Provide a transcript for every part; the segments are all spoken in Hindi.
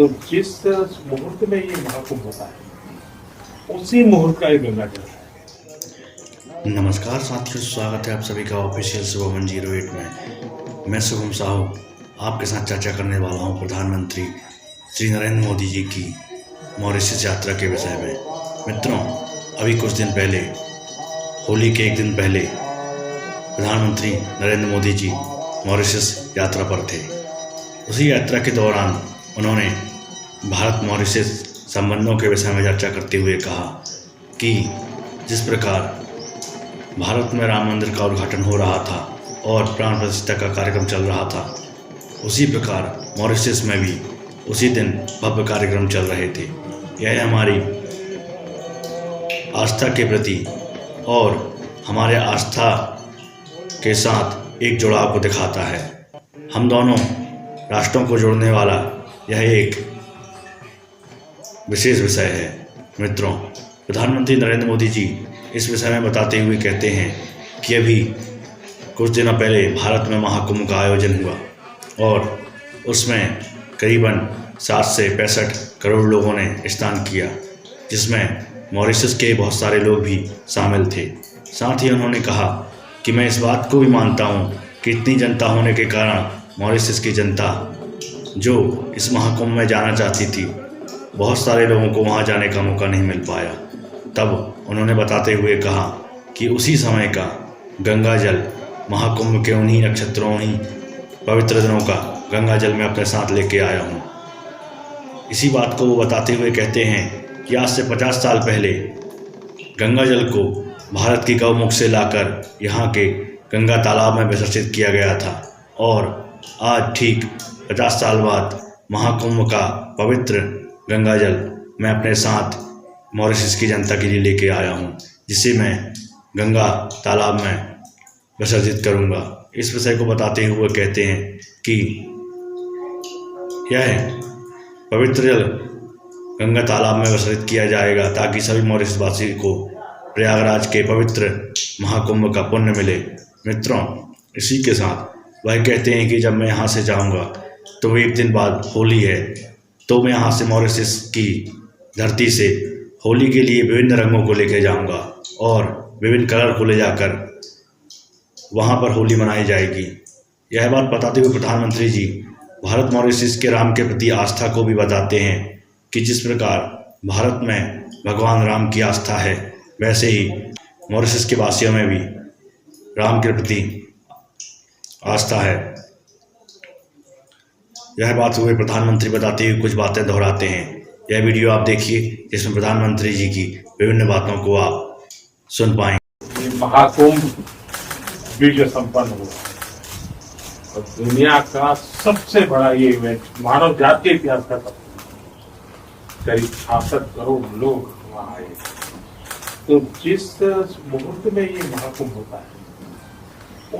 तो जिस मुहूर्त में ये महाकुंभ होता है उसी मुहूर्त का ये गंगा जल है। नमस्कार साथियों, स्वागत है आप सभी का ऑफिशियल शुभम 108 में। मैं शुभम साहू आपके साथ चर्चा करने वाला हूं प्रधानमंत्री श्री नरेंद्र मोदी जी की मॉरिशस यात्रा के विषय में। मित्रों, अभी कुछ दिन पहले, होली के एक दिन पहले, प्रधानमंत्री नरेंद्र मोदी जी मॉरिशस यात्रा पर थे। उसी यात्रा के दौरान उन्होंने भारत मॉरिशस संबंधों के विषय में चर्चा करते हुए कहा कि जिस प्रकार भारत में राम मंदिर का उद्घाटन हो रहा था और प्राण प्रतिष्ठा का कार्यक्रम चल रहा था, उसी प्रकार मॉरिशस में भी उसी दिन भव्य कार्यक्रम चल रहे थे। यह हमारी आस्था के प्रति और हमारे आस्था के साथ एक जुड़ाव को दिखाता है। हम दोनों राष्ट्रों को जोड़ने वाला यह एक विशेष विषय है। मित्रों, प्रधानमंत्री नरेंद्र मोदी जी इस विषय में बताते हुए कहते हैं कि अभी कुछ दिनों पहले भारत में महाकुंभ का आयोजन हुआ और उसमें करीबन 60 से 65 करोड़ लोगों ने स्नान किया, जिसमें मॉरिशस के बहुत सारे लोग भी शामिल थे। साथ ही उन्होंने कहा कि मैं इस बात को भी मानता हूँ कि इतनी जनता होने के कारण मॉरिशस की जनता जो इस महाकुंभ में जाना चाहती थी, बहुत सारे लोगों को वहाँ जाने का मौका नहीं मिल पाया। तब उन्होंने बताते हुए कहा कि उसी समय का गंगा जल, महाकुंभ के उन्हीं नक्षत्रों, उन्हीं पवित्र दिनों का गंगा जल मैं अपने साथ लेके आया हूँ। इसी बात को वो बताते हुए कहते हैं कि आज से 50 साल पहले गंगा जल को भारत की गौमुख से लाकर यहाँ के गंगा तालाब में विसर्जित किया गया था और आज ठीक 50 साल बाद महाकुंभ का पवित्र गंगा जल मैं अपने साथ मॉरिशस की जनता के लिए लेके आया हूँ, जिसे मैं गंगा तालाब में विसर्जित करूँगा। इस विषय को बताते हुए कहते हैं कि यह पवित्र जल गंगा तालाब में विसर्जित किया जाएगा ताकि सभी मॉरिशसवासी को प्रयागराज के पवित्र महाकुंभ का पुण्य मिले। मित्रों, इसी के साथ वह कहते हैं कि जब मैं यहाँ से जाऊँगा तो एक दिन बाद होली है, तो मैं यहाँ से मॉरिशस की धरती से होली के लिए विभिन्न रंगों को लेकर जाऊँगा और विभिन्न कलर को ले जाकर वहाँ पर होली मनाई जाएगी। यह बात बताते हुए प्रधानमंत्री जी भारत मॉरिशस के राम के प्रति आस्था को भी बताते हैं कि जिस प्रकार भारत में भगवान राम की आस्था है, वैसे ही मॉरिशस के वासियों में भी राम के प्रति आस्था है। यह बात हुए प्रधानमंत्री बताते हुए कुछ बातें दोहराते हैं। यह वीडियो आप देखिए, जिसमें प्रधानमंत्री जी की विभिन्न बातों को आप सुन पाएंगे। महाकुंभ विजय संपन्न हुआ और दुनिया का सबसे बड़ा ये इवेंट मानव जाति के इतिहास का करीब 66 करोड़ लोग वहां आए। तो जिस मुहूर्त में ये महाकुंभ होता है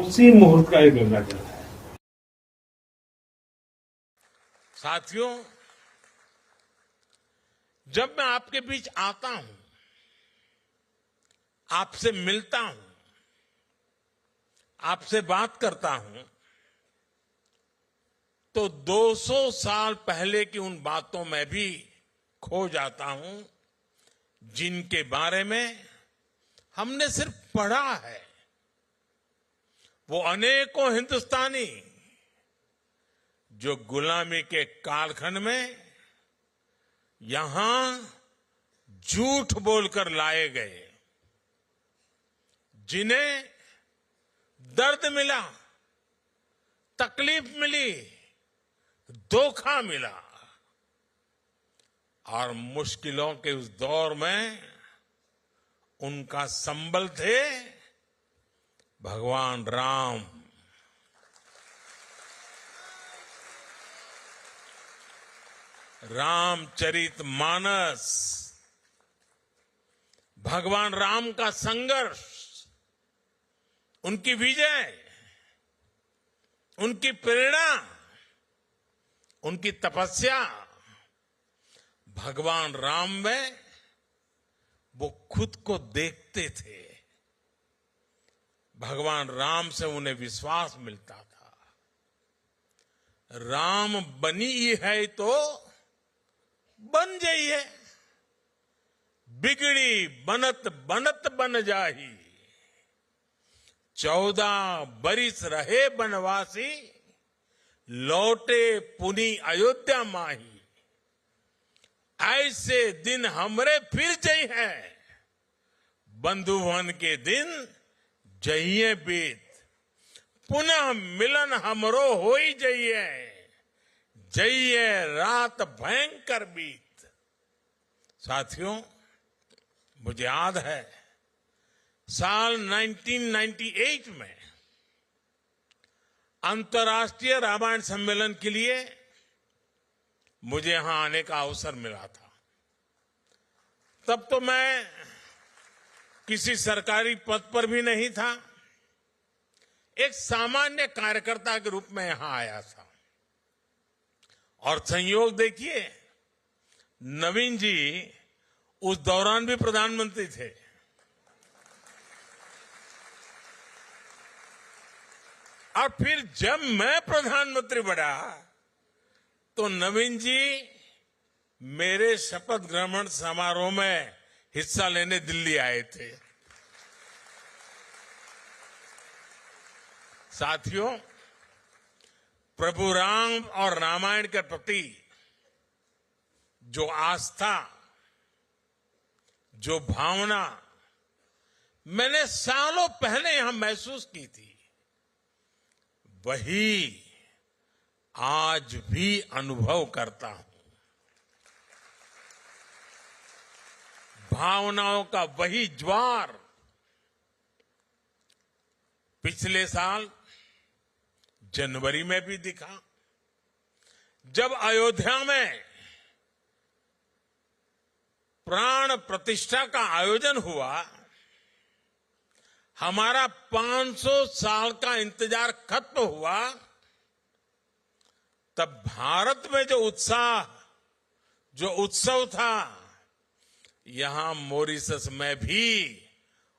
उसी मुहूर्त का ये गंगा जल है। साथियों, जब मैं आपके बीच आता हूं, आपसे मिलता हूं, आपसे बात करता हूं, तो 200 साल पहले की उन बातों में भी खो जाता हूं जिनके बारे में हमने सिर्फ पढ़ा है। वो अनेकों हिंदुस्तानी जो गुलामी के कालखंड में यहां झूठ बोलकर लाए गए, जिन्हें दर्द मिला, तकलीफ मिली, धोखा मिला और मुश्किलों के उस दौर में उनका संबल थे भगवान राम। रामचरितमानस, भगवान राम का संघर्ष, उनकी विजय, उनकी प्रेरणा, उनकी तपस्या, भगवान राम में वो खुद को देखते थे। भगवान राम से उन्हें विश्वास मिलता था। राम बनी है तो बन जाइए, बिगड़ी बनत बनत बन जाही। 14 बरिस रहे बनवासी, लौटे पुनी अयोध्या माही। ऐसे दिन हमरे फिर जई है, बंधुवन के दिन जइए बीत। पुनः मिलन हमरो होई जइए, जइए रात भयंकर बीत। साथियों, मुझे याद है साल 1998 में अंतर्राष्ट्रीय रामायण सम्मेलन के लिए मुझे यहां आने का अवसर मिला था। तब तो मैं किसी सरकारी पद पर भी नहीं था, एक सामान्य कार्यकर्ता के रूप में यहां आया था। और संयोग देखिए, नवीन जी उस दौरान भी प्रधानमंत्री थे। और फिर जब मैं प्रधानमंत्री बना तो नवीन जी मेरे शपथ ग्रहण समारोह में हिस्सा लेने दिल्ली आए थे। साथियों, प्रभु राम और रामायण के प्रति जो आस्था, जो भावना मैंने सालों पहले यहां महसूस की थी, वही आज भी अनुभव करता हूं। भावनाओं का वही ज्वार पिछले साल जनवरी में भी दिखा, जब अयोध्या में प्राण प्रतिष्ठा का आयोजन हुआ। हमारा 500 साल का इंतजार खत्म हुआ। तब भारत में जो उत्साह, जो उत्सव था, यहां मॉरिशस में भी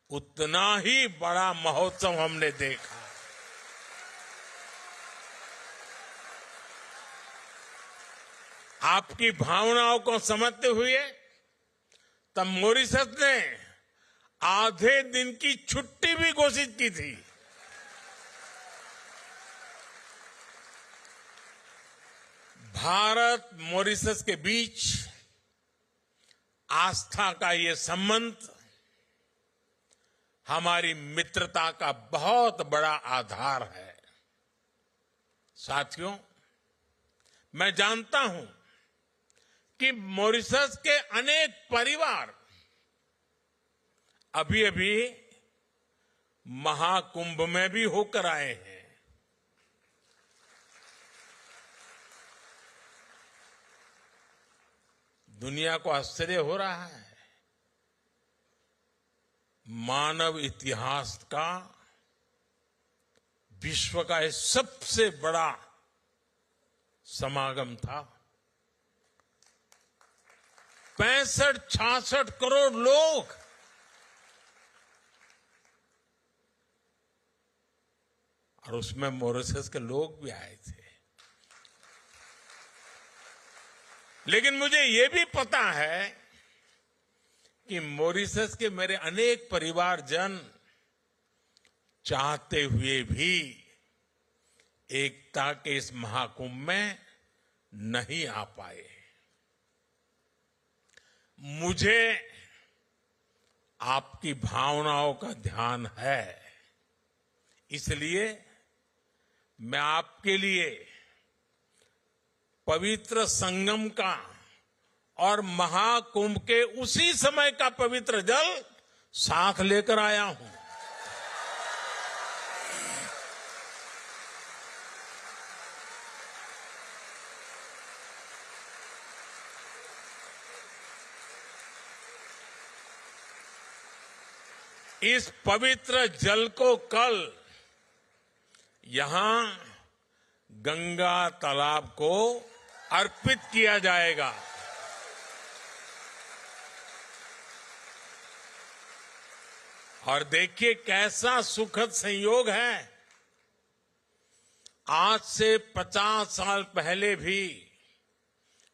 उतना ही बड़ा महोत्सव हमने देखा। आपकी भावनाओं को समझते हुए तब मॉरिशस ने आधे दिन की छुट्टी भी घोषित की थी। भारत मॉरिशस के बीच आस्था का ये संबंध हमारी मित्रता का बहुत बड़ा आधार है। साथियों, मैं जानता हूं कि मॉरिशस के अनेक परिवार अभी अभी महाकुंभ में भी होकर आए हैं। दुनिया को आश्चर्य हो रहा है। मानव इतिहास का, विश्व का यह सबसे बड़ा समागम था। 65-66 करोड़ लोग और उसमें मॉरिशस के लोग भी आए थे। लेकिन मुझे यह भी पता है कि मॉरिशस के मेरे अनेक परिवारजन चाहते हुए भी एकता के इस महाकुंभ में नहीं आ पाए। मुझे आपकी भावनाओं का ध्यान है, इसलिए मैं आपके लिए पवित्र संगम का और महाकुंभ के उसी समय का पवित्र जल साथ लेकर आया हूं। इस पवित्र जल को कल यहां गंगा तालाब को अर्पित किया जाएगा। और देखिए कैसा सुखद संयोग है। आज से 50 साल पहले भी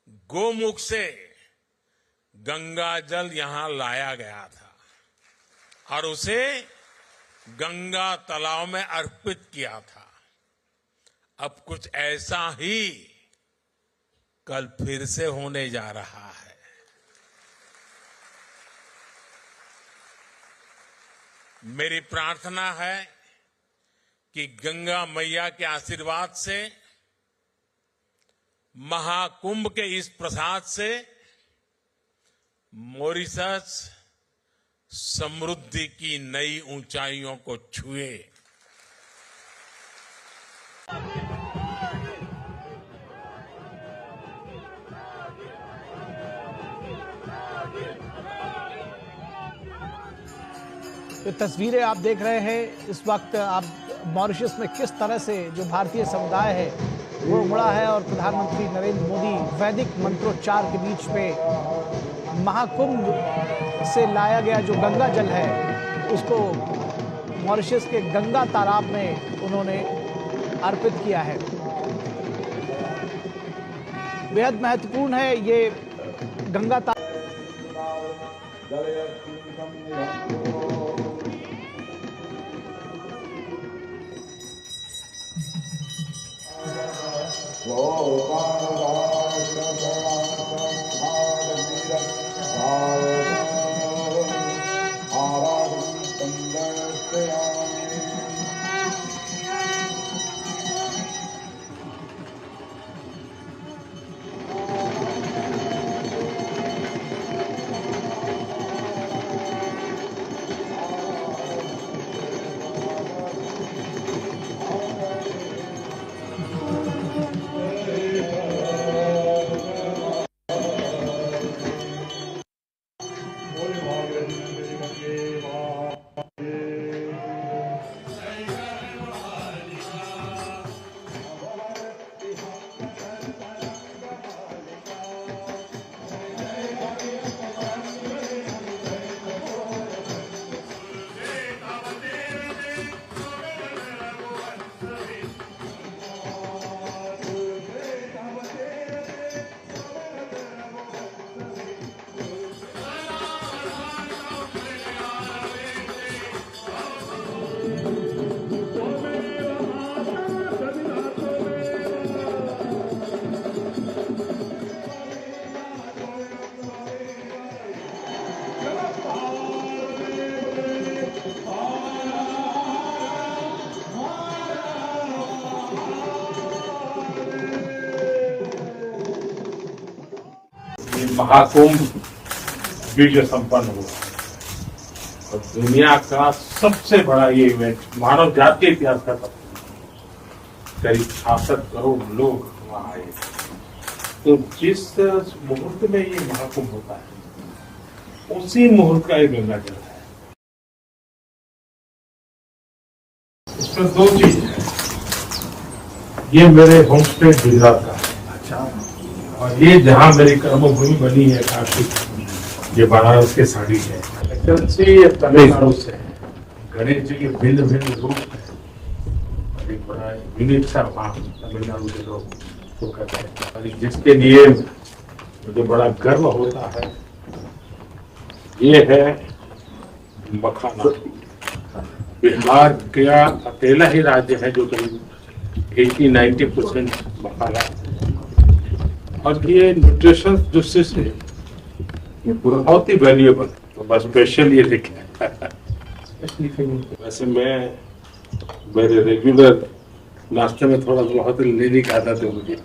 गोमुख से गंगा जल यहां लाया गया था और उसे गंगा तालाब में अर्पित किया था। अब कुछ ऐसा ही कल फिर से होने जा रहा है। मेरी प्रार्थना है कि गंगा मैया के आशीर्वाद से, महाकुंभ के इस प्रसाद से मॉरिशस समृद्धि की नई ऊंचाइयों को छुए। जो तस्वीरें आप देख रहे हैं इस वक्त, आप मॉरिशस में किस तरह से जो भारतीय समुदाय है वो उमड़ा है और प्रधानमंत्री नरेंद्र मोदी वैदिक मंत्रोच्चार के बीच में महाकुंभ से लाया गया जो गंगा जल है उसको मॉरिशस के गंगा तालाब में उन्होंने अर्पित किया है। बेहद महत्वपूर्ण है ये गंगा तालाब। महाकुंभ विजय संपन्न हुआ और दुनिया का सबसे बड़ा ये इवेंट मानव जाति के इतिहास का करीब 66 करोड़ लोग वहां आए। तो जिस मुहूर्त में ये महाकुंभ होता है उसी मुहूर्त का ये गंगा जल है। इसमें दो चीज है, ये मेरे होम स्टेट गुजरात का और ये जहां मेरी कर्मभूमि बनी है काशी, ये बनारस के साड़ी है। ये तमिलनाडु से है। गणेश जी के भिन्न भिन्न रूप है और एक बड़ा यूनिक सा वहां तमिलनाडु के लोग तो करते हैं और जिसके लिए मुझे बड़ा गर्व होता है ये है मखाना। बिहार का अकेला ही राज्य है जो करीब 80-90% मखाना, और ये न्यूट्रिशन दृष्टि से ये बहुत ही वैल्यूएबल। तो बस स्पेशल ये लिखा है। वैसे मैं मेरे रेगुलर नाश्ते में थोड़ा बहुत नहीं खाता था मुझे